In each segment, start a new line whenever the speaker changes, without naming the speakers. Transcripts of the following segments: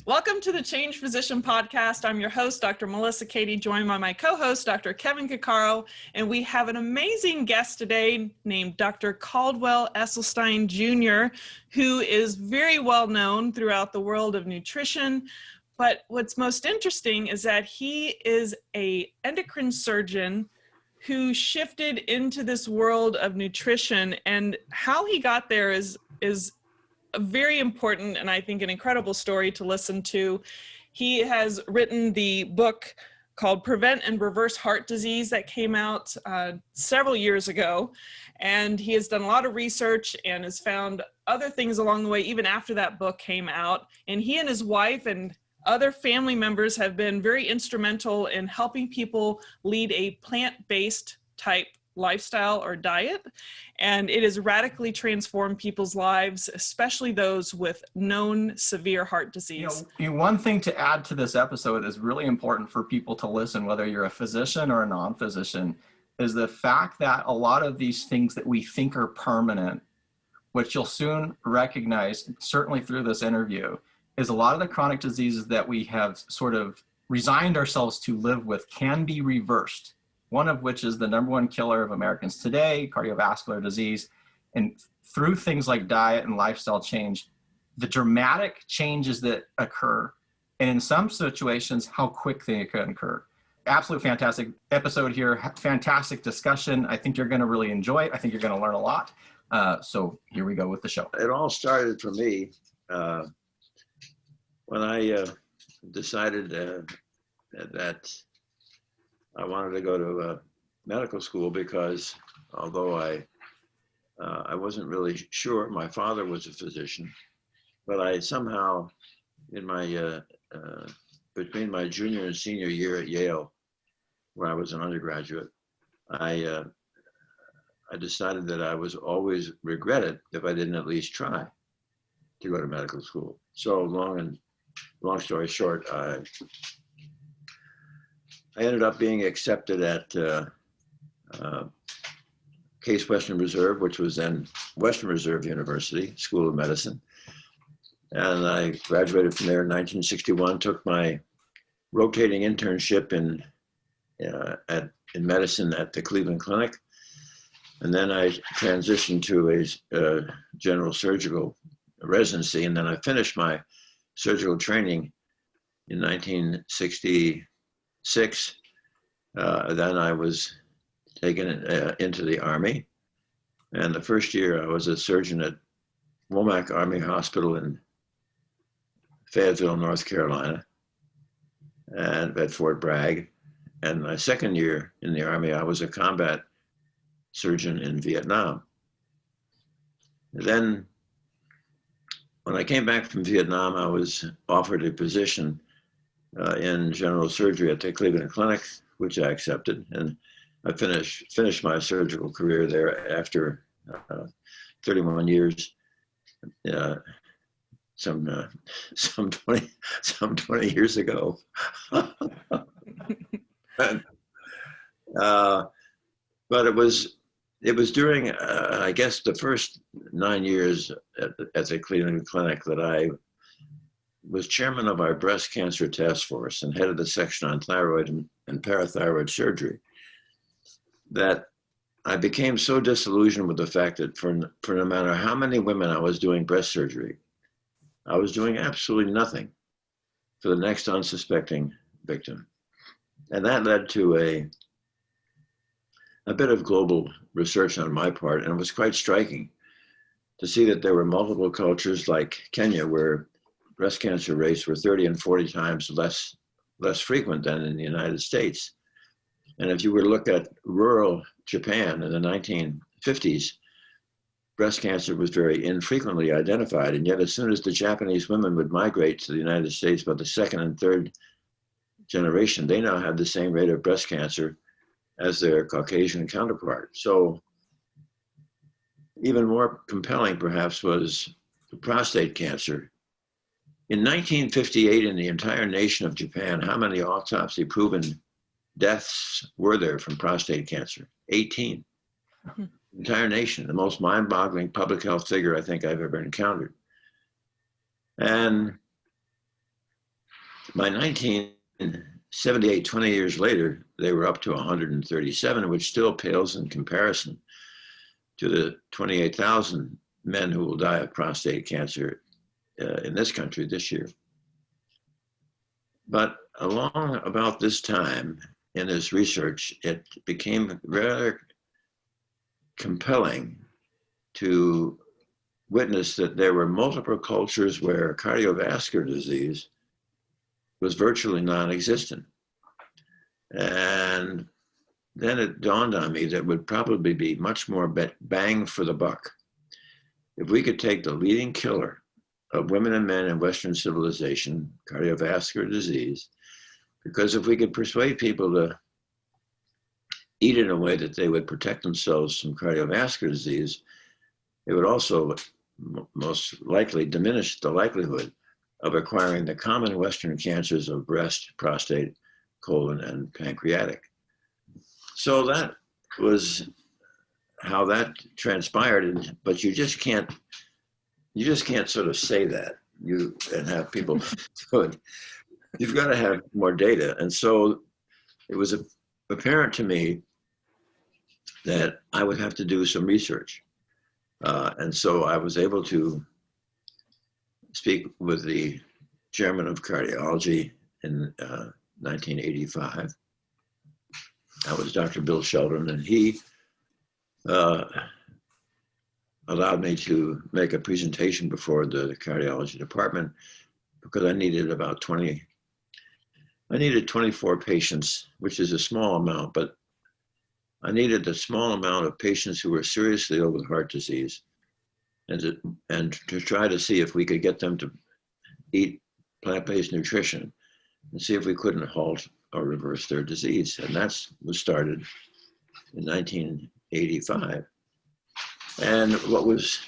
Welcome to the Change Physician Podcast. I'm your host, Dr. Melissa Cady, joined by my co-host, Dr. Kevin Caccaro, and we have an amazing guest today named Dr. Caldwell Esselstyn Jr., who is very well known throughout the world of nutrition. But what's most interesting is that he is an endocrine surgeon who shifted into this world of nutrition, and how he got there is a very important and I think an incredible story to listen to. He has written the book called Prevent and Reverse Heart Disease that came out several years ago. And he has done a lot of research and has found other things along the way, even after that book came out. And he and his wife and other family members have been very instrumental in helping people lead a plant-based type lifestyle or diet, and it has radically transformed people's lives, especially those with known severe heart disease.
One thing to add to this episode is really important for people to listen, whether you're a physician or a non-physician, is the fact that a lot of these things that we think are permanent, which you'll soon recognize, certainly through this interview, is a lot of the chronic diseases that we have sort of resigned ourselves to live with can be reversed. One of which is the #1 killer of Americans today, cardiovascular disease. And through things like diet and lifestyle change, the dramatic changes that occur, and in some situations, how quick they can occur. Absolute fantastic episode here, fantastic discussion. I think you're gonna really enjoy it. I think you're gonna learn a lot. So here we go with the show.
It all started for me when I decided that I wanted to go to medical school, because although I wasn't really sure, my father was a physician, but I somehow, in my between my junior and senior year at Yale, where I was an undergraduate, I decided that I was always regretted if I didn't at least try to go to medical school. So long story short, I ended up being accepted at Case Western Reserve, which was then Western Reserve University School of Medicine. And I graduated from there in 1961, took my rotating internship in medicine at the Cleveland Clinic. And then I transitioned to a general surgical residency. And then I finished my surgical training in 1966. Then I was taken into the Army, and the first year I was a surgeon at Womack Army Hospital in Fayetteville, North Carolina, and at Fort Bragg. And my second year in the Army, I was a combat surgeon in Vietnam. And then when I came back from Vietnam, I was offered a position in general surgery at the Cleveland Clinic, which I accepted, and I finished my surgical career there after 31 years. Some 20 years ago. But it was during I guess the first 9 years at the Cleveland Clinic that I was chairman of our breast cancer task force and head of the section on thyroid and parathyroid surgery, that I became so disillusioned with the fact that for no matter how many women I was doing breast surgery, I was doing absolutely nothing for the next unsuspecting victim. And that led to a bit of global research on my part, and it was quite striking to see that there were multiple cultures like Kenya, where breast cancer rates were 30 and 40 times less frequent than in the United States. And if you were to look at rural Japan in the 1950s, breast cancer was very infrequently identified. And yet as soon as the Japanese women would migrate to the United States, by the second and third generation, they now had the same rate of breast cancer as their Caucasian counterpart. So even more compelling perhaps was prostate cancer. In 1958, in the entire nation of Japan, how many autopsy-proven deaths were there from prostate cancer? 18. Mm-hmm. Entire nation, the most mind-boggling public health figure I think I've ever encountered. And By 1978, 20 years later, they were up to 137, which still pales in comparison to the 28,000 men who will die of prostate cancer in this country this year. But along about this time in his research, it became rather compelling to witness that there were multiple cultures where cardiovascular disease was virtually non-existent. And then it dawned on me that it would probably be much more bang for the buck if we could take the leading killer of women and men in Western civilization, cardiovascular disease, because if we could persuade people to eat in a way that they would protect themselves from cardiovascular disease, it would also most likely diminish the likelihood of acquiring the common Western cancers of breast, prostate, colon, and pancreatic. So that was how that transpired, but you just can't sort of say that and have people do it. You've got to have more data. And so it was apparent to me that I would have to do some research. And so I was able to speak with the chairman of cardiology in 1985. That was Dr. Bill Sheldon, and he allowed me to make a presentation before the cardiology department because I needed 24 patients, which is a small amount, but I needed a small amount of patients who were seriously ill with heart disease and to try to see if we could get them to eat plant-based nutrition and see if we couldn't halt or reverse their disease. And that was started in 1985. And what was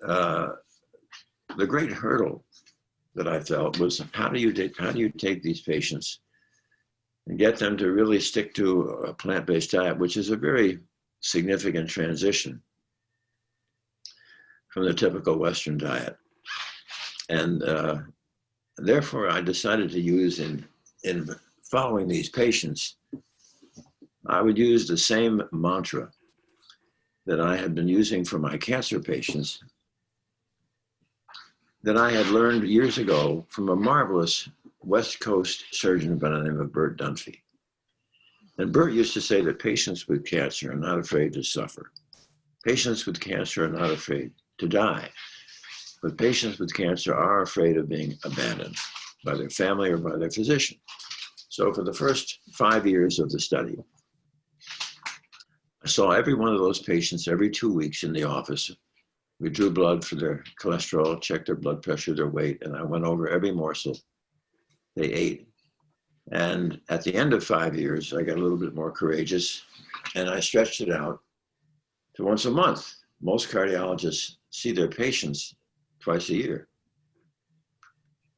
the great hurdle that I felt was how do you take these patients and get them to really stick to a plant-based diet, which is a very significant transition from the typical Western diet. And therefore, I decided to use in following these patients, I would use the same mantra that I had been using for my cancer patients that I had learned years ago from a marvelous West Coast surgeon by the name of Bert Dunphy. And Bert used to say that patients with cancer are not afraid to suffer. Patients with cancer are not afraid to die. But patients with cancer are afraid of being abandoned by their family or by their physician. So for the first 5 years of the study, I saw every one of those patients every 2 weeks in the office. We drew blood for their cholesterol, checked their blood pressure, their weight, and I went over every morsel they ate. And at the end of 5 years, I got a little bit more courageous and I stretched it out to once a month. Most cardiologists see their patients twice a year.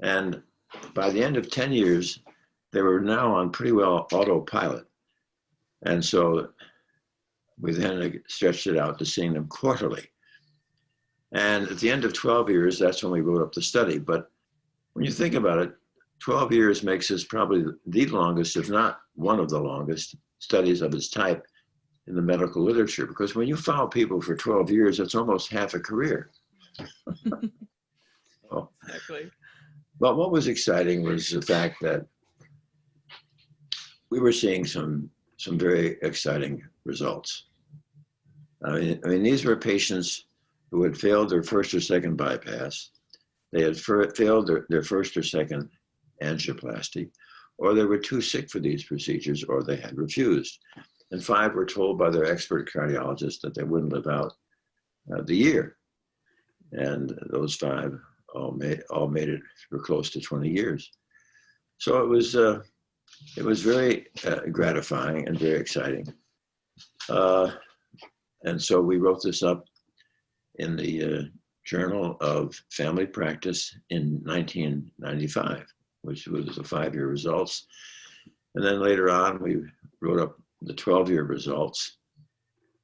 And by the end of 10 years, they were now on pretty well autopilot. And so we then stretched it out to seeing them quarterly. And at the end of 12 years, that's when we wrote up the study. But when you think about it, 12 years makes this probably the longest, if not one of the longest, studies of its type in the medical literature. Because when you follow people for 12 years, that's almost half a career. Oh.
Exactly.
But what was exciting was the fact that we were seeing some very exciting results. I mean, these were patients who had failed their first or second bypass. They had failed their first or second angioplasty, or they were too sick for these procedures, or they had refused. And 5 were told by their expert cardiologist that they wouldn't live out the year. And those 5 all made it for close to 20 years. So it was very gratifying and very exciting. And so we wrote this up in the Journal of Family Practice in 1995, which was the 5-year results. And then later on, we wrote up the 12-year results.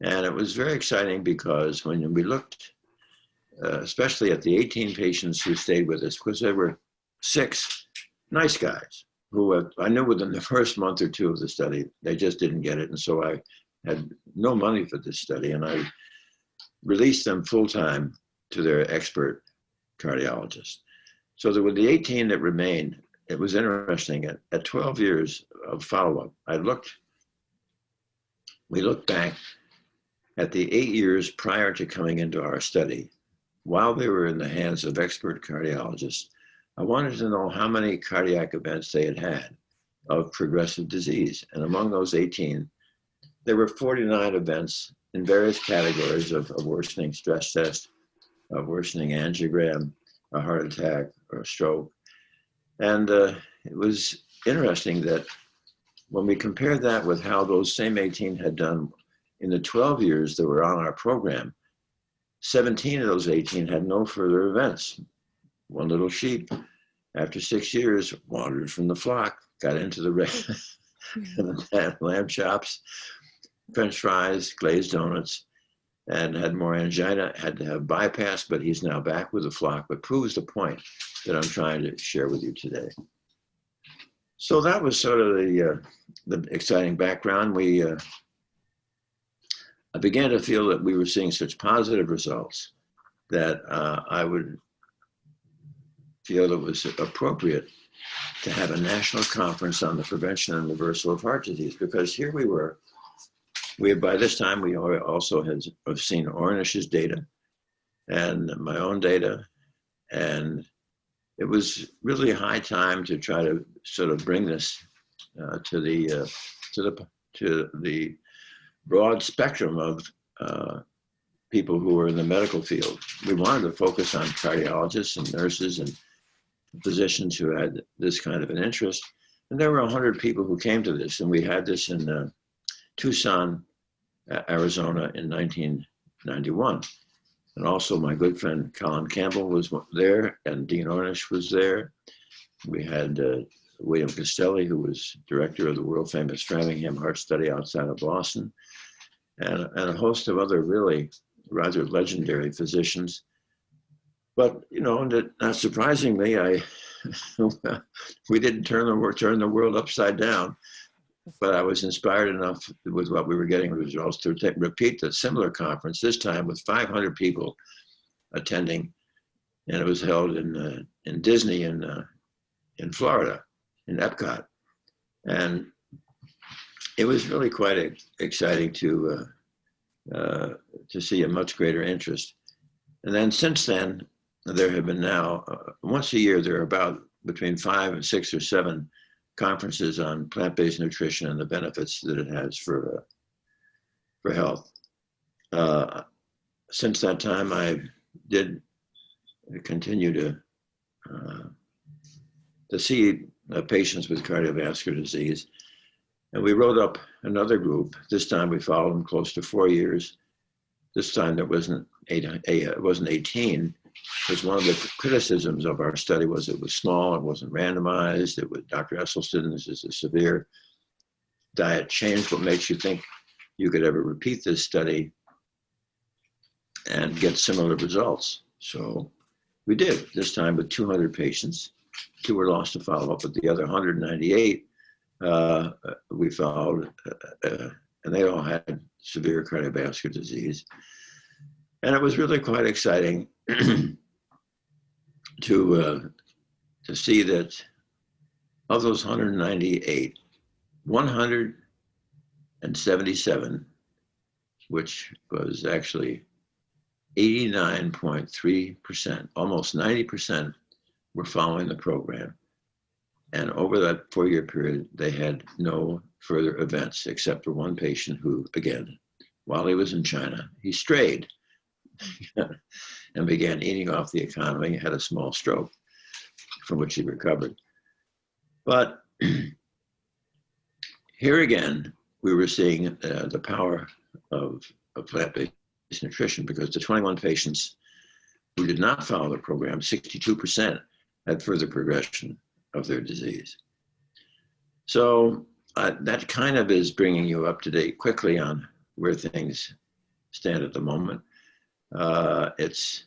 And it was very exciting because when we looked, especially at the 18 patients who stayed with us, because there were 6 nice guys who I knew within the first month or two of the study, they just didn't get it. And so I had no money for this study, and I released them full-time to their expert cardiologist. So there were the 18 that remained. It was interesting. At 12 years of follow-up, we looked back at the 8 years prior to coming into our study. While they were in the hands of expert cardiologists, I wanted to know how many cardiac events they had had of progressive disease. And among those 18, there were 49 events in various categories of worsening stress test, a worsening angiogram, a heart attack, or a stroke. And it was interesting that when we compared that with how those same 18 had done in the 12 years that were on our program, 17 of those 18 had no further events. One little sheep, after 6 years, wandered from the flock, got into the lamb chops, French fries, glazed donuts, and had more angina, had to have bypass, but he's now back with the flock, but proves the point that I'm trying to share with you today. So that was sort of the exciting background. I began to feel that we were seeing such positive results that I would feel it was appropriate to have a national conference on the prevention and reversal of heart disease, because here we were. By this time, we also have seen Ornish's data and my own data, and it was really high time to try to sort of bring this to the broad spectrum of people who were in the medical field. We wanted to focus on cardiologists and nurses and physicians who had this kind of an interest. And there were 100 people who came to this, and we had this in Tucson, Arizona in 1991. And also my good friend Colin Campbell was there, and Dean Ornish was there. We had William Castelli, who was director of the world famous Framingham Heart Study outside of Boston, and a host of other really rather legendary physicians. But, you know, not surprisingly, we didn't turn the world upside down, but I was inspired enough with what we were getting results to repeat the similar conference, this time with 500 people attending, and it was held in Disney in Florida, in Epcot. And it was really quite exciting to see a much greater interest. And then since then, there have been now, once a year, there are about between 5 and 6 or 7 conferences on plant-based nutrition and the benefits that it has for health. Since that time, I did continue to see patients with cardiovascular disease. And we wrote up another group. This time we followed them close to 4 years. This time there wasn't 18, because one of the criticisms of our study was it was small, it wasn't randomized. It was Dr. Esselstyn, this is a severe diet change. What makes you think you could ever repeat this study and get similar results? So we did, this time with 200 patients. 2 were lost to follow-up, but the other 198 we followed, and they all had severe cardiovascular disease. And it was really quite exciting to see that of those 198, 177, which was actually 89.3%, almost 90%, were following the program. And over that 4-year period, they had no further events, except for one patient who, again, while he was in China, he strayed and began eating off the economy, had a small stroke from which he recovered. But here again, we were seeing the power of plant-based nutrition, because the 21 patients who did not follow the program, 62% had further progression of their disease. So that kind of is bringing you up to date quickly on where things stand at the moment. It's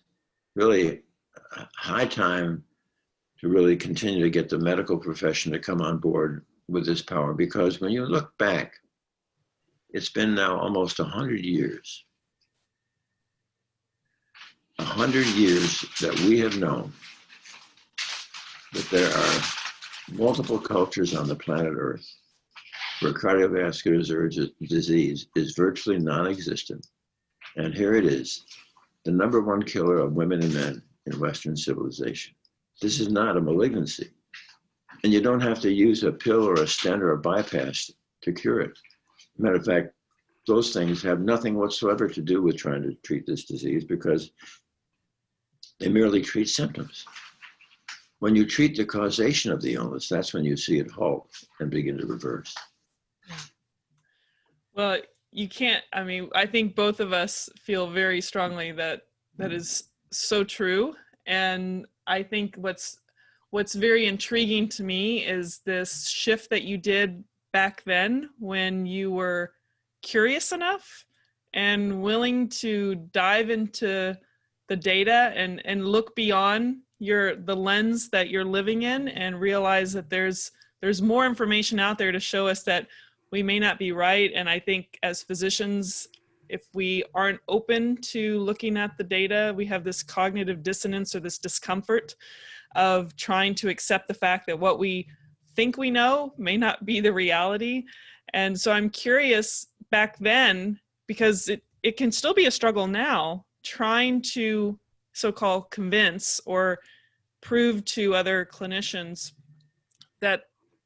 really high time to really continue to get the medical profession to come on board with this power. Because when you look back, it's been now almost 100 years. 100 years that we have known that there are multiple cultures on the planet Earth where cardiovascular disease is virtually non-existent. And here it is, the #1 killer of women and men in Western civilization. This is not a malignancy. And you don't have to use a pill or a stent or a bypass to cure it. Matter of fact, those things have nothing whatsoever to do with trying to treat this disease because they merely treat symptoms. When you treat the causation of the illness, that's when you see it halt and begin to reverse.
Well, you can't, I mean, I think both of us feel very strongly that that is so true. And I think what's very intriguing to me is this shift that you did back then when you were curious enough and willing to dive into the data and look beyond the lens that you're living in and realize that there's more information out there to show us that we may not be right. And I think as physicians, if we aren't open to looking at the data, we have this cognitive dissonance or this discomfort of trying to accept the fact that what we think we know may not be the reality. And so I'm curious back then, because it can still be a struggle now, trying to so-called convince or prove to other clinicians that,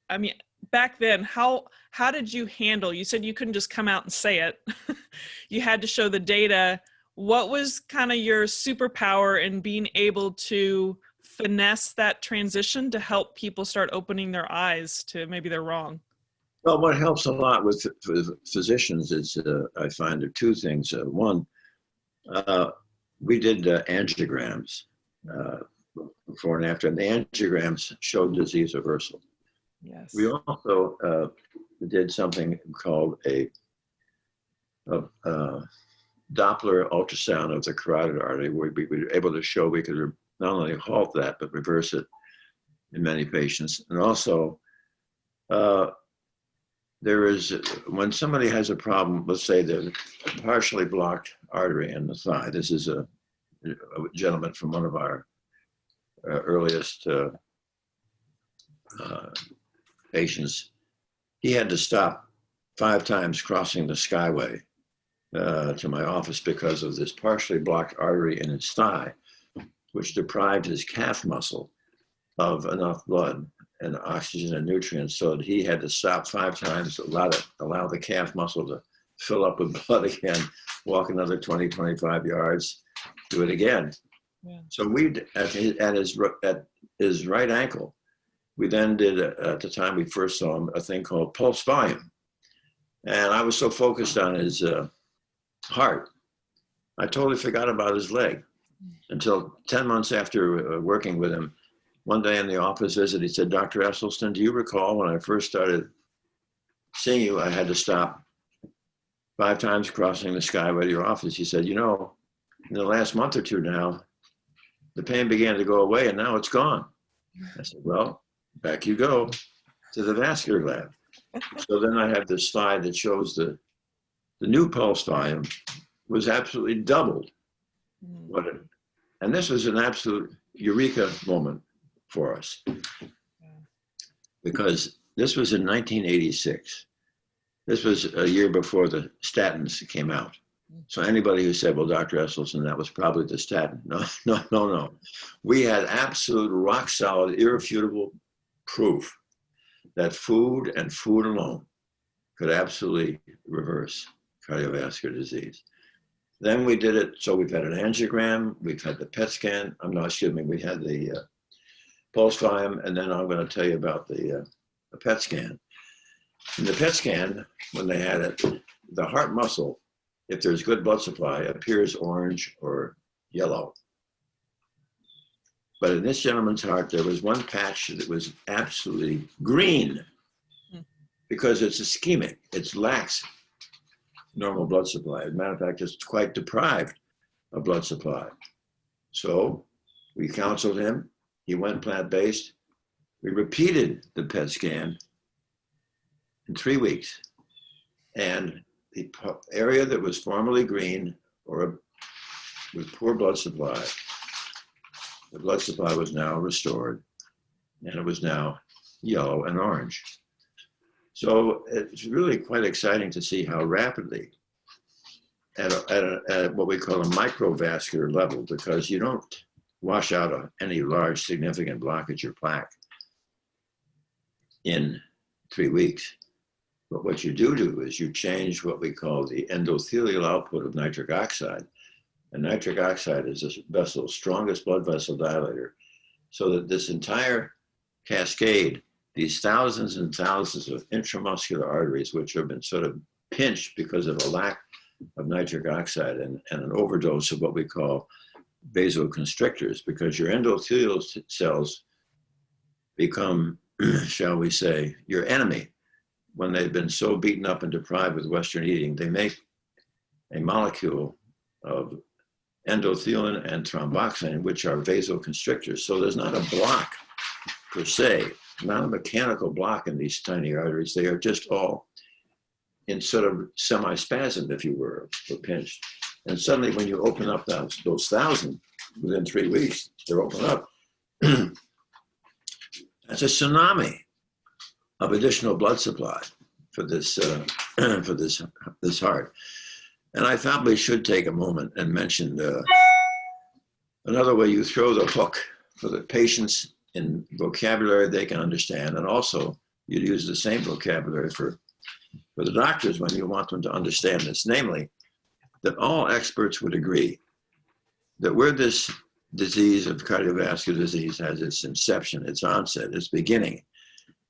I mean, back then, how did you handle, you said you couldn't just come out and say it. You had to show the data. What was kind of your superpower in being able to finesse that transition to help people start opening their eyes to maybe they're wrong?
Well, what helps a lot with physicians is, I find, there are two things. One, we did angiograms before and after, and the angiograms showed disease reversal.
Yes.
We also did something called a Doppler ultrasound of the carotid artery, where we were able to show we could not only halt that, but reverse it in many patients. And also, there is, when somebody has a problem, let's say the partially blocked artery in the thigh. This is a gentleman from one of our earliest patients. He had to stop 5 times crossing the skyway to my office because of this partially blocked artery in his thigh, which deprived his calf muscle of enough blood and oxygen and nutrients, so that he had to stop 5 times, allow the calf muscle to fill up with blood again, walk another 20, 25 yards, do it again.
Yeah.
So we, at his right ankle, we then did, at the time we first saw him, a thing called pulse volume. And I was so focused on his heart, I totally forgot about his leg until 10 months after working with him. One day in the office visit, he said, "Dr. Esselstyn, do you recall when I first started seeing you, I had to stop 5 times crossing the skyway to your office?" He said, "You know, in the last month or two now, the pain began to go away and now it's gone." I said, "Well, back you go to the vascular lab." So then I have this slide that shows the new pulse volume was absolutely doubled. And this was an absolute eureka moment for us, because this was in 1986. This was a year before the statins came out. So anybody who said, "Well, Dr. Esselstyn, that was probably the statin." No. We had absolute rock solid, irrefutable proof that food and food alone could absolutely reverse cardiovascular disease. Then we did it, so we've had an angiogram, we've had the PET scan, we had the pulse volume, and then I'm going to tell you about the PET scan. In the PET scan, when they had it, the heart muscle, if there's good blood supply, appears orange or yellow. But in this gentleman's heart, there was one patch that was absolutely green because it's ischemic, it lacks normal blood supply. As a matter of fact, it's quite deprived of blood supply. So we counseled him. He went plant-based. We repeated the PET scan in 3 weeks. And the area that was formerly green or with poor blood supply, the blood supply was now restored, and it was now yellow and orange. So it's really quite exciting to see how rapidly at what we call a microvascular level, because you don't wash out any large significant blockage or plaque in 3 weeks. But what you do is you change what we call the endothelial output of nitric oxide. And nitric oxide is this vessel's strongest blood vessel dilator, so that this entire cascade, these thousands and thousands of intramuscular arteries, which have been sort of pinched because of a lack of nitric oxide and an overdose of what we call vasoconstrictors, because your endothelial cells become, shall we say, your enemy. When they've been so beaten up and deprived with Western eating, they make a molecule of endothelin and thromboxane, which are vasoconstrictors. So there's not a block per se, not a mechanical block in these tiny arteries. They are just all in sort of semi-spasm, if you were, or pinched. And suddenly when you open up those 1,000, within 3 weeks, they're open up. That's a tsunami of additional blood supply for this this heart. And I probably should take a moment and mention another way you throw the hook for the patients in vocabulary they can understand, and also you use the same vocabulary for the doctors when you want them to understand this, namely that all experts would agree that where this disease of cardiovascular disease has its inception, its onset, its beginning,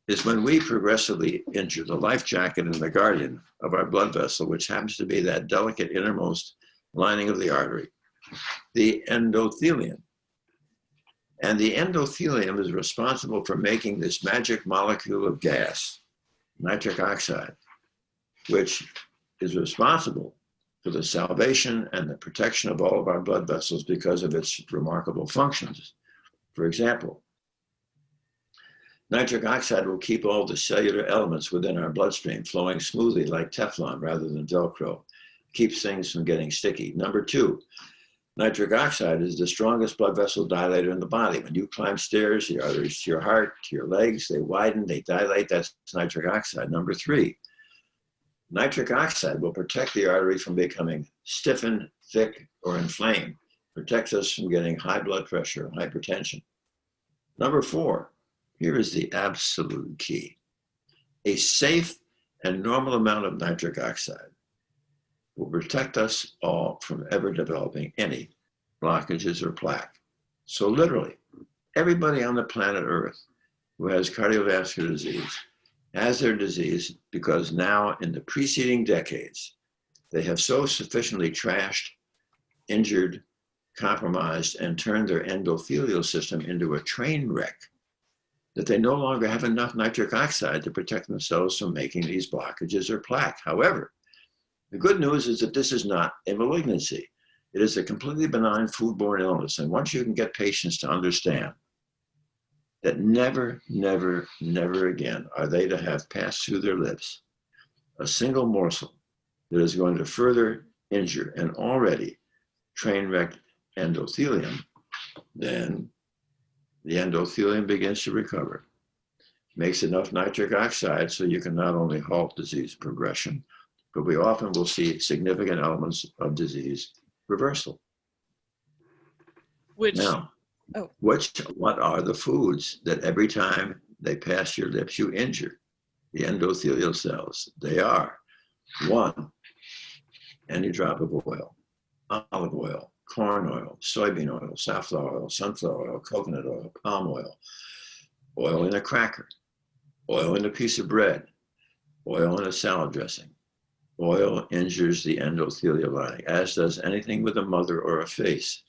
is when we progressively injure the life jacket and the guardian of our blood vessel, which happens to be that delicate innermost lining of the artery, the endothelium. And the endothelium is responsible for making this magic molecule of gas, nitric oxide, which is responsible for the salvation and the protection of all of our blood vessels because of its remarkable functions. For example, nitric oxide will keep all the cellular elements within our bloodstream flowing smoothly like Teflon rather than Velcro, keeps things from getting sticky. Number two, nitric oxide is the strongest blood vessel dilator in the body. When you climb stairs, the arteries to your heart, to your legs, they widen, they dilate, that's nitric oxide. Number three, nitric oxide will protect the artery from becoming stiffened, thick, or inflamed, protects us from getting high blood pressure, hypertension. Number four, here is the absolute key. A safe and normal amount of nitric oxide will protect us all from ever developing any blockages or plaque. So literally, everybody on the planet Earth who has cardiovascular disease has their disease because now in the preceding decades, they have so sufficiently trashed, injured, compromised, and turned their endothelial system into a train wreck that they no longer have enough nitric oxide to protect themselves from making these blockages or plaque. However, the good news is that this is not a malignancy. It is a completely benign foodborne illness. And once you can get patients to understand that never, never, never again are they to have passed through their lips a single morsel that is going to further injure an already train-wrecked endothelium, then the endothelium begins to recover, makes enough nitric oxide so you can not only halt disease progression, but we often will see significant elements of disease reversal.
Which,
now, what are the foods that every time they pass your lips, you injure the endothelial cells? They are, one, any drop of oil, olive oil, corn oil, soybean oil, safflower oil, sunflower oil, coconut oil, palm oil, oil in a cracker, oil in a piece of bread, oil in a salad dressing. Oil injures the endothelial lining, as does anything with a mother or a face,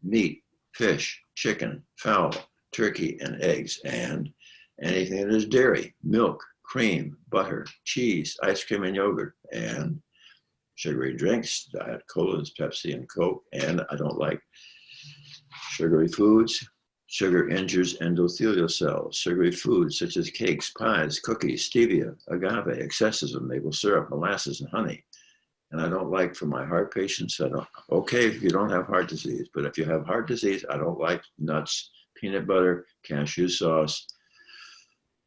meat, fish, chicken, fowl, turkey, and eggs, and anything that is dairy, milk, cream, butter, cheese, ice cream, and yogurt, and sugary drinks, diet colas, Pepsi and Coke, and I don't like sugary foods, Sugar injures endothelial cells. Sugary foods such as cakes, pies, cookies, stevia, agave, excesses of maple syrup, molasses, and honey. And I don't like, for my heart patients, okay if you don't have heart disease, but if you have heart disease, I don't like nuts, peanut butter, cashew sauce,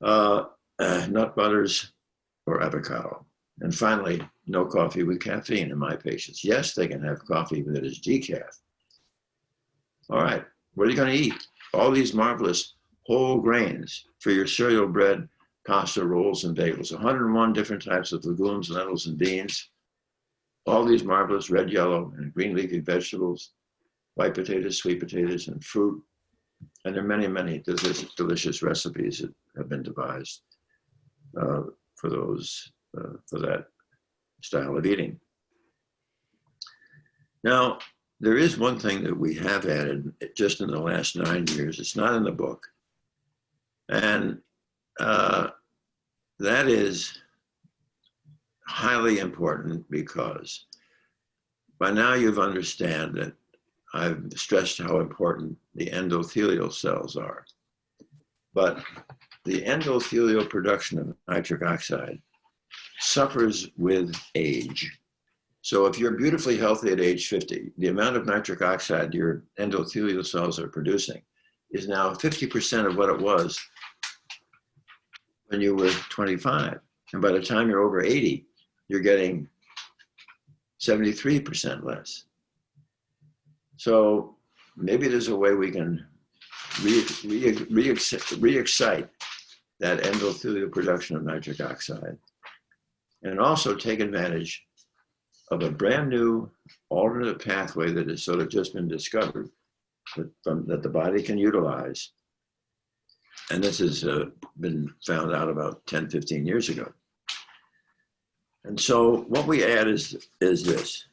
nut butters, or avocado. And finally, no coffee with caffeine in my patients. Yes, they can have coffee that is decaf. All right, what are you going to eat? All these marvelous whole grains for your cereal, bread, pasta, rolls, and bagels. 101 different types of legumes, lentils, and beans. All these marvelous red, yellow, and green leafy vegetables, white potatoes, sweet potatoes, and fruit. And there are many, many delicious recipes that have been devised for that style of eating. Now, there is one thing that we have added just in the last 9 years. It's not in the book. And that is highly important because by now you've understand that I've stressed how important the endothelial cells are. But the endothelial production of nitric oxide suffers with age. So if you're beautifully healthy at age 50, the amount of nitric oxide your endothelial cells are producing is now 50% of what it was when you were 25. And by the time you're over 80, you're getting 73% less. So maybe there's a way we can re-excite that endothelial production of nitric oxide and also take advantage of a brand new alternate pathway that has sort of just been discovered that the body can utilize. And this has been found out about 10, 15 years ago. And so what we add is this.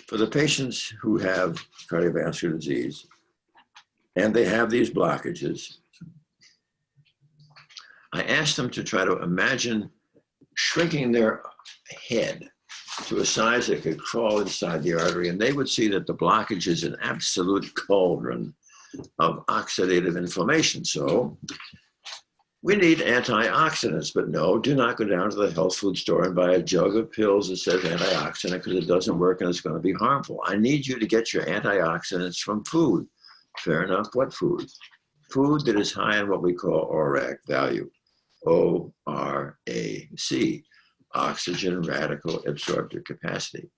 For the patients who have cardiovascular disease and they have these blockages, I asked them to try to imagine shrinking their head to a size that could crawl inside the artery, and they would see that the blockage is an absolute cauldron of oxidative inflammation. So we need antioxidants, but no, do not go down to the health food store and buy a jug of pills that says antioxidant because it doesn't work and it's going to be harmful. I need you to get your antioxidants from food. Fair enough, what food? Food that is high in what we call ORAC value, O-R-A-C, oxygen radical absorptive capacity.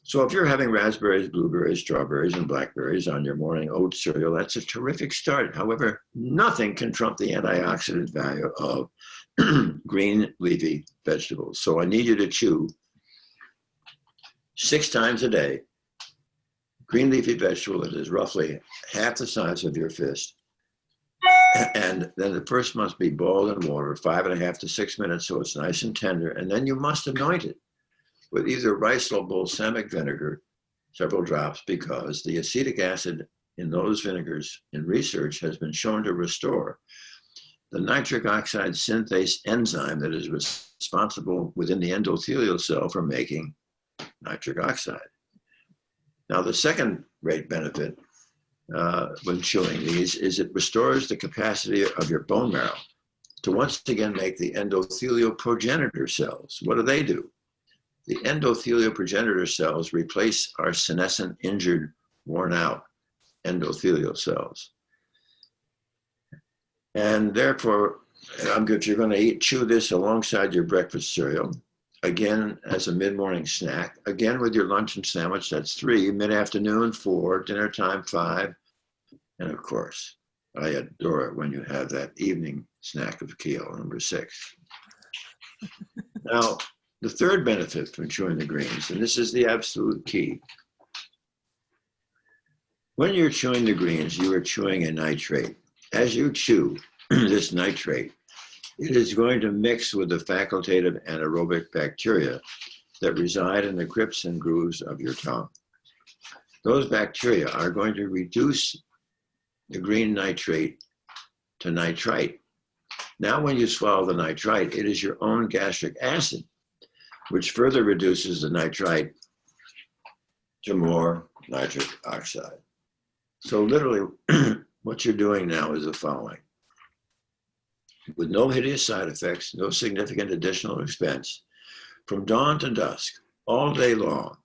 So if you're having raspberries, blueberries, strawberries, and blackberries on your morning oat cereal, that's a terrific start. However, nothing can trump the antioxidant value of green leafy vegetables. So I need you to chew 6 times a day green leafy vegetable that is roughly half the size of your fist. And then the first must be boiled in water 5.5 to 6 minutes so it's nice and tender. And then you must anoint it with either rice or balsamic vinegar, several drops, because the acetic acid in those vinegars in research has been shown to restore the nitric oxide synthase enzyme that is responsible within the endothelial cell for making nitric oxide. Now, the second great benefit when chewing these is it restores the capacity of your bone marrow to once again make the endothelial progenitor cells. What do? The endothelial progenitor cells replace our senescent, injured, worn out endothelial cells. And therefore, if you're going to chew this alongside your breakfast cereal, again, as a mid-morning snack, again with your lunch and sandwich, that's 3, mid-afternoon 4, dinner time 5, and of course, I adore it when you have that evening snack of kale, number 6. Now, the third benefit from chewing the greens, and this is the absolute key. When you're chewing the greens, you are chewing a nitrate. As you chew this nitrate, it is going to mix with the facultative anaerobic bacteria that reside in the crypts and grooves of your tongue. Those bacteria are going to reduce the green nitrate to nitrite. Now, when you swallow the nitrite, it is your own gastric acid, which further reduces the nitrite to more nitric oxide. So literally what you're doing now is the following. With no hideous side effects, no significant additional expense, from dawn to dusk, all day long,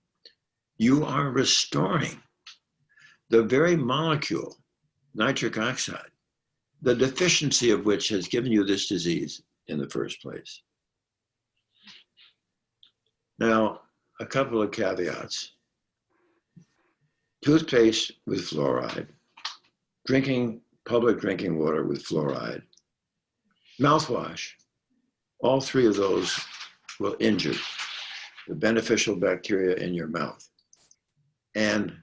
you are restoring the very molecule, nitric oxide, the deficiency of which has given you this disease in the first place. Now, a couple of caveats. Toothpaste with fluoride, public drinking water with fluoride, mouthwash, all three of those will injure the beneficial bacteria in your mouth. And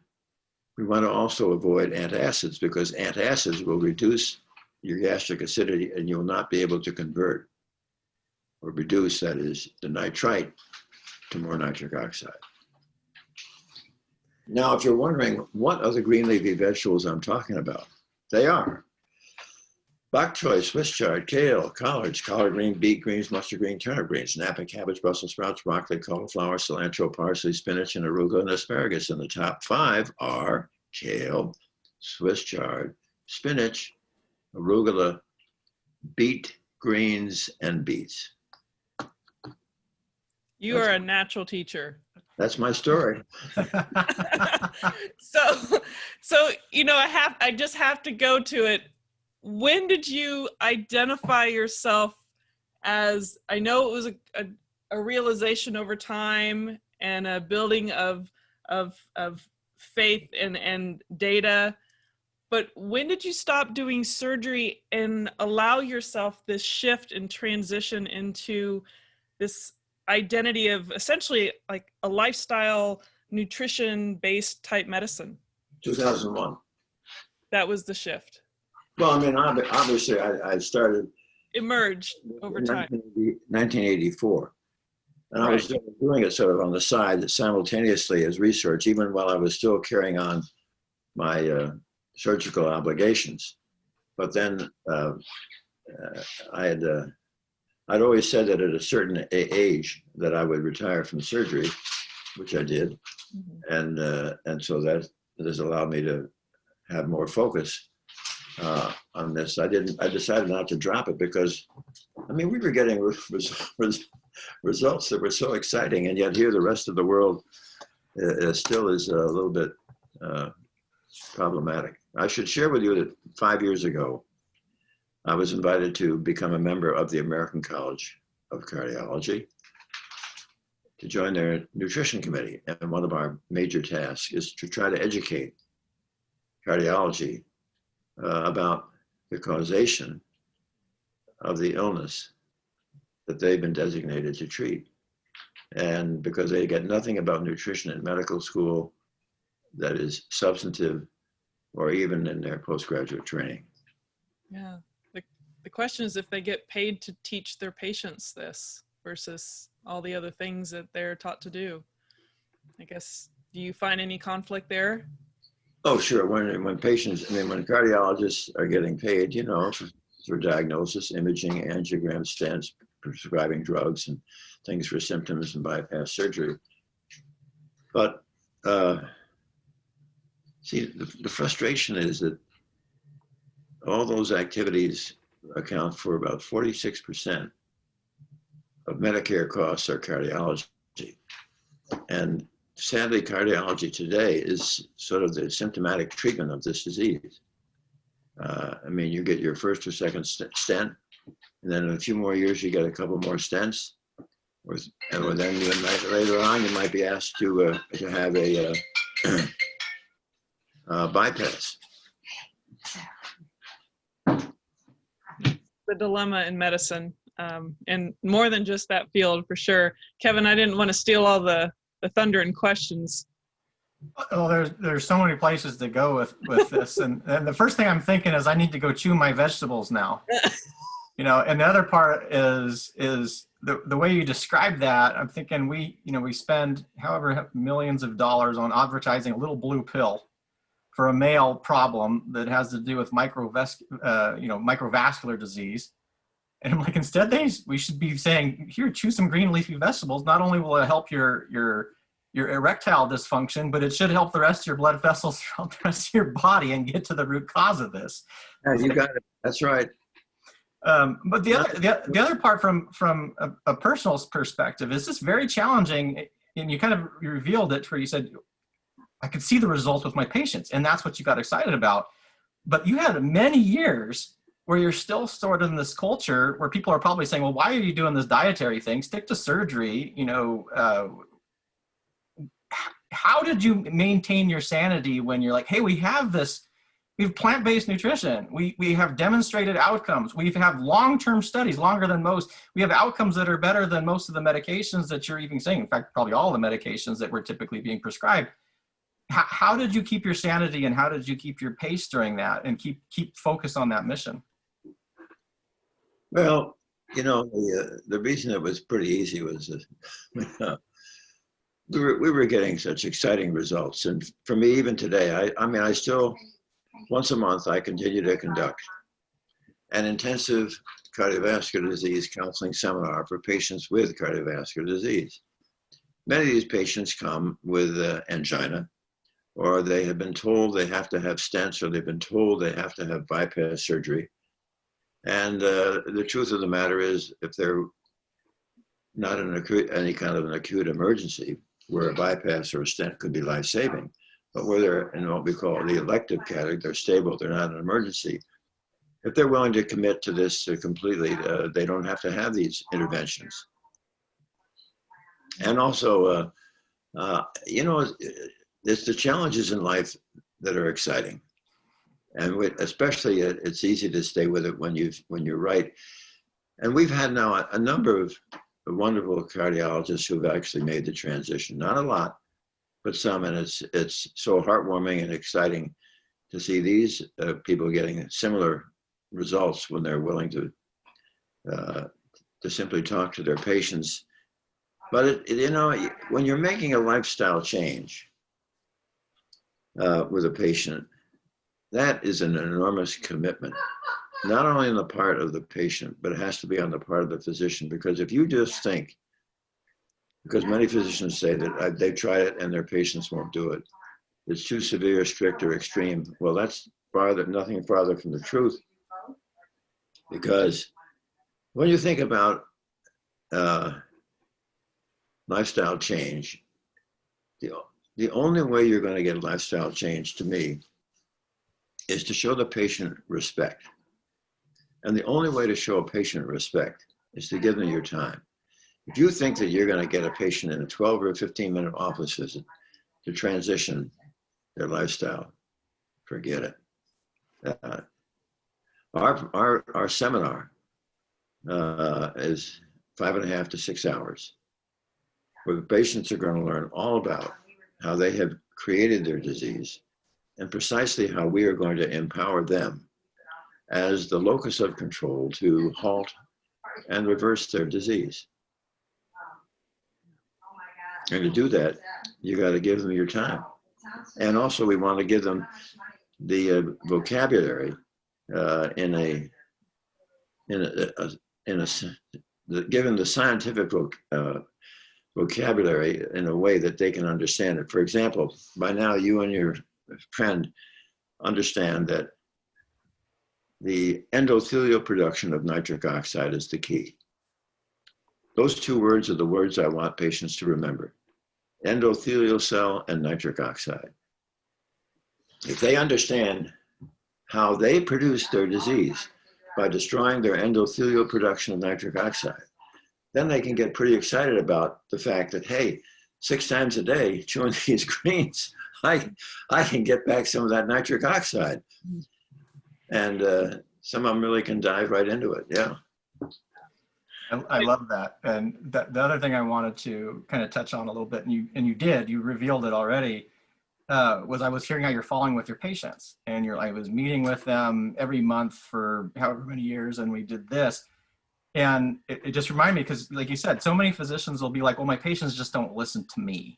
we want to also avoid antacids, because antacids will reduce your gastric acidity and you'll not be able to convert or reduce, that is, the nitrite to more nitric oxide. Now, if you're wondering what are the green leafy vegetables I'm talking about, they are bok choy, Swiss chard, kale, collards, collard green, beet greens, mustard green, turnip greens, Napa cabbage, Brussels sprouts, broccoli, cauliflower, cilantro, parsley, spinach, and arugula, and asparagus. And the top 5 are kale, Swiss chard, spinach, arugula, beet greens, and beets.
You are a natural teacher.
That's my story.
So you know, I just have to go to it. When did you identify yourself as, I know it was a realization over time and a building of faith and data, but when did you stop doing surgery and allow yourself this shift and transition into this identity of essentially like a lifestyle, nutrition-based type medicine?
2001.
That was the shift.
Well, I mean, obviously, I started
Emerged over time.
1984. And I was doing it sort of on the side simultaneously as research, even while I was still carrying on my surgical obligations. But then I'd always said that at a certain age that I would retire from surgery, which I did. Mm-hmm. And so that has allowed me to have more focus on this. I decided not to drop it because, I mean, we were getting results that were so exciting, and yet here the rest of the world still is a little bit problematic. I should share with you that 5 years ago, I was invited to become a member of the American College of Cardiology to join their nutrition committee. And one of our major tasks is to try to educate cardiology about the causation of the illness that they've been designated to treat. And because they get nothing about nutrition in medical school that is substantive or even in their postgraduate training.
Yeah. The question is if they get paid to teach their patients this versus all the other things that they're taught to do. I guess, do you find any conflict there?
Oh, sure. When patients, I mean, when cardiologists are getting paid, you know, for diagnosis, imaging, angiogram, stents, prescribing drugs and things for symptoms and bypass surgery. But see, the frustration is that all those activities account for about 46% of Medicare costs are cardiology. And sadly, cardiology today is sort of the symptomatic treatment of this disease. I mean, you get your first or second stent, and then in a few more years, you get a couple more stents. And then later on, you might be asked to have a bypass.
The dilemma in medicine, and more than just that field, for sure. Kevin, I didn't want to steal all the thunder and questions.
Oh, there's so many places to go with this, and the first thing I'm thinking is I need to go chew my vegetables now. You know, and the other part is the way you describe that. I'm thinking we spend however millions of dollars on advertising a little blue pill for a male problem that has to do with microvascular disease. And I'm like, instead we should be saying, here, choose some green leafy vegetables. Not only will it help your your erectile dysfunction, but it should help the rest of your blood vessels throughout the rest of your body and get to the root cause of this.
Yeah, you got it. That's right.
But the other part from a personal perspective is just very challenging, and you kind of revealed it where you said, I could see the results with my patients, and that's what you got excited about. But you had many years where you're still sort of in this culture where people are probably saying, well, why are you doing this dietary thing? Stick to surgery. How did you maintain your sanity when you're like, hey, we have plant-based nutrition. We have demonstrated outcomes. We have long-term studies, longer than most. We have outcomes that are better than most of the medications that you're even saying. In fact, probably all the medications that were typically being prescribed. How did you keep your sanity, and how did you keep your pace during that and keep focus on that mission?
Well, the reason it was pretty easy was we were getting such exciting results. And for me, even today, I still, once a month, I continue to conduct an intensive cardiovascular disease counseling seminar for patients with cardiovascular disease. Many of these patients come with angina, or they have been told they have to have stents, or they've been told they have to have bypass surgery. And the truth of the matter is, if they're not in any kind of an acute emergency where a bypass or a stent could be life-saving, but where they're in what we call the elective category, they're stable, they're not an emergency. If they're willing to commit to this completely, they don't have to have these interventions. And also, it's the challenges in life that are exciting. And especially, it's easy to stay with it when you're right. And we've had now a number of wonderful cardiologists who've actually made the transition. Not a lot, but some. And it's so heartwarming and exciting to see these people getting similar results when they're willing to simply talk to their patients. But when you're making a lifestyle change with a patient, that is an enormous commitment, not only on the part of the patient, but it has to be on the part of the physician. Because if you just think, because many physicians say that they've tried it and their patients won't do it, it's too severe, strict, or extreme. Well, that's nothing farther from the truth. Because when you think about lifestyle change, the only way you're going to get lifestyle change, to me, is to show the patient respect. And the only way to show a patient respect is to give them your time. If you think that you're going to get a patient in a 12 or a 15-minute office visit to transition their lifestyle, forget it. Our seminar is 5.5 to 6 hours, where the patients are going to learn all about how they have created their disease and precisely how we are going to empower them as the locus of control to halt and reverse their disease. And to do that, you got to give them your time. And also, we want to give them the vocabulary given the scientific vocabulary in a way that they can understand it. For example, by now you and your friend understand that the endothelial production of nitric oxide is the key. Those two words are the words I want patients to remember: endothelial cell and nitric oxide. If they understand how they produce their disease by destroying their endothelial production of nitric oxide, then they can get pretty excited about the fact that, hey, 6 times a day chewing these greens, I can get back some of that nitric oxide. And some of them really can dive right into it. Yeah.
I love that. And the other thing I wanted to kind of touch on a little bit, and you revealed it already, was I was hearing how you're following with your patients, and I was meeting with them every month for however many years, and we did this. And it just reminded me, because like you said, so many physicians will be like, well, my patients just don't listen to me.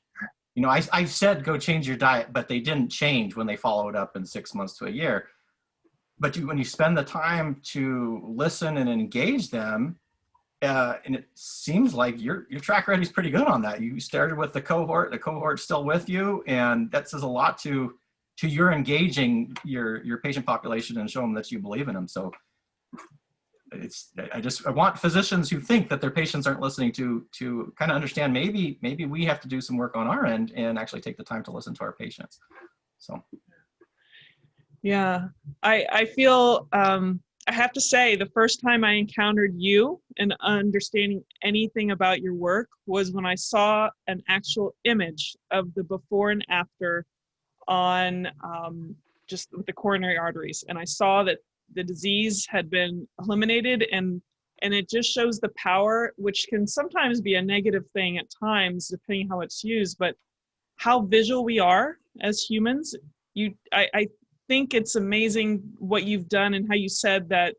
I said, go change your diet, but they didn't change when they followed up in 6 months to a year. But when you spend the time to listen and engage them, and it seems like your track record is pretty good on that. You started with the cohort's still with you, and that says a lot to your engaging your patient population and show them that you believe in them. So I want physicians who think that their patients aren't listening to kind of understand maybe we have to do some work on our end and actually take the time to listen to our patients. So
yeah, I feel I have to say the first time I encountered you and understanding anything about your work was when I saw an actual image of the before and after on just with the coronary arteries, and I saw that the disease had been eliminated, and it just shows the power, which can sometimes be a negative thing at times depending how it's used, but how visual we are as humans. I think it's amazing what you've done and how you said that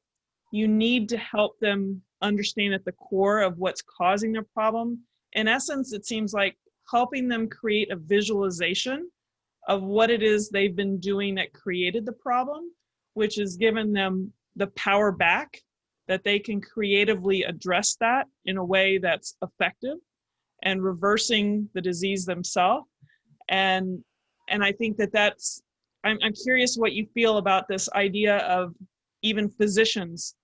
you need to help them understand at the core of what's causing their problem. In essence, it seems like helping them create a visualization of what it is they've been doing that created the problem, which has given them the power back that they can creatively address that in a way that's effective and reversing the disease themselves. And I think that's, I'm curious what you feel about this idea of even physicians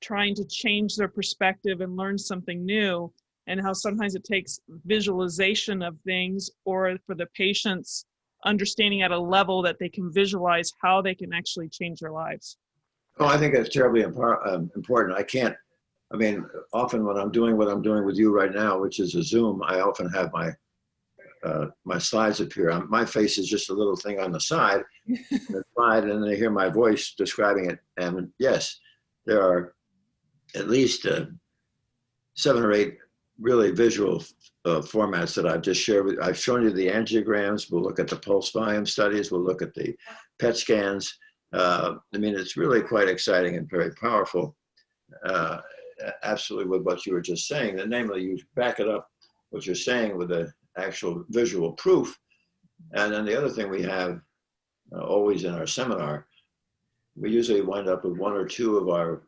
trying to change their perspective and learn something new, and how sometimes it takes visualization of things, or for the patients understanding at a level that they can visualize how they can actually change their lives.
Oh, I think that's terribly important. I mean, often when I'm doing what I'm doing with you right now, which is a Zoom, I often have my slides appear. My face is just a little thing on the side, and then I hear my voice describing it. And yes, there are at least 7 or 8 really visual formats that I've just shared with. I've shown you the angiograms. We'll look at the pulse volume studies. We'll look at the PET scans. I mean, it's really quite exciting and very powerful. Absolutely with what you were just saying. And namely, you back it up, what you're saying, with the actual visual proof. And then the other thing we have always in our seminar, we usually wind up with 1 or 2 of our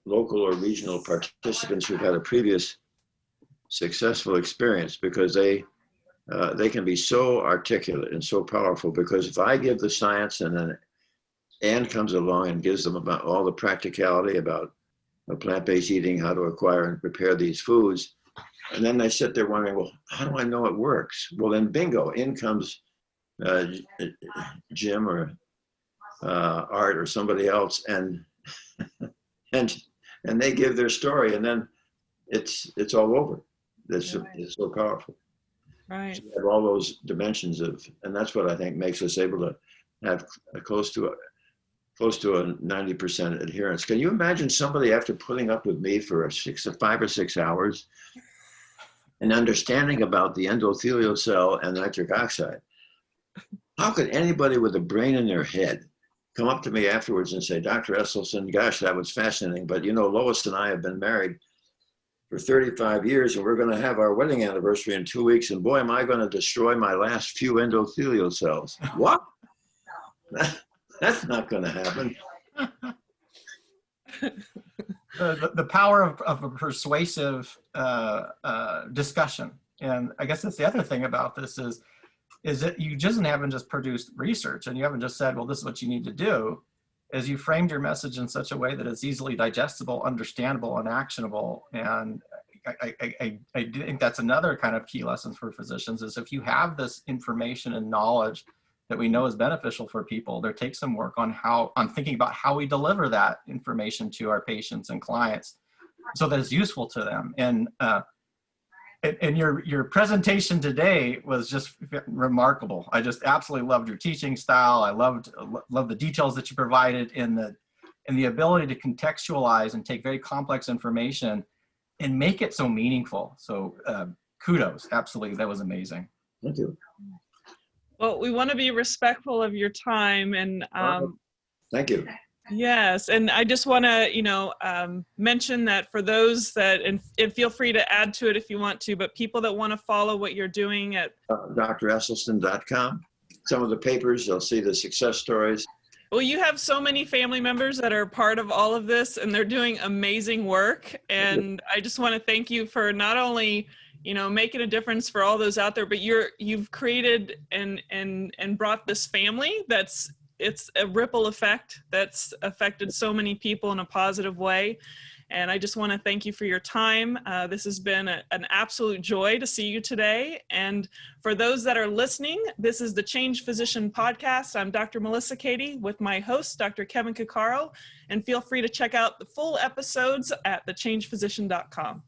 local or regional participants who've had a previous successful experience, because they can be so articulate and so powerful. Because if I give the science and then Ann comes along and gives them about all the practicality about plant-based eating, how to acquire and prepare these foods, and then they sit there wondering, well, how do I know it works? Well, then bingo, in comes Jim or Art or somebody else, and they give their story, and then it's all over. It's so powerful.
Right.
So you have all those dimensions and that's what I think makes us able to have close to a 90% adherence. Can you imagine somebody, after putting up with me for 5 or 6 hours and understanding about the endothelial cell and nitric oxide? How could anybody with a brain in their head come up to me afterwards and say, Dr. Esselstyn, gosh, that was fascinating, but you know, Lois and I have been married for 35 years, and we're going to have our wedding anniversary in 2 weeks, and boy, am I going to destroy my last few endothelial cells. What? That's not going to happen.
The power of a persuasive discussion. And I guess that's the other thing about this is that you haven't just produced research, and you haven't just said, well, this is what you need to do, is you framed your message in such a way that it's easily digestible, understandable, and actionable. And I think that's another kind of key lesson for physicians, is if you have this information and knowledge that we know is beneficial for people, there takes some work on thinking about how we deliver that information to our patients and clients so that it's useful to them. And your presentation today was just remarkable. I just absolutely loved your teaching style. I loved the details that you provided in the ability to contextualize and take very complex information and make it so meaningful. So kudos, absolutely, that was amazing.
Thank you.
Well, we want to be respectful of your time, and
thank you.
yes, and I just want to, mention that for those that, and feel free to add to it if you want to, but people that want to follow what you're doing at
dresselstyn.com. Some of the papers, they'll see the success stories.
Well, you have so many family members that are part of all of this, and they're doing amazing work. And I just want to thank you for not only, making a difference for all those out there, but you've created and brought this family it's a ripple effect that's affected so many people in a positive way. And I just want to thank you for your time. This has been an absolute joy to see you today. And for those that are listening, this is the Change Physician Podcast. I'm Dr. Melissa Cady with my host, Dr. Kevin Caccaro. And feel free to check out the full episodes at thechangephysician.com.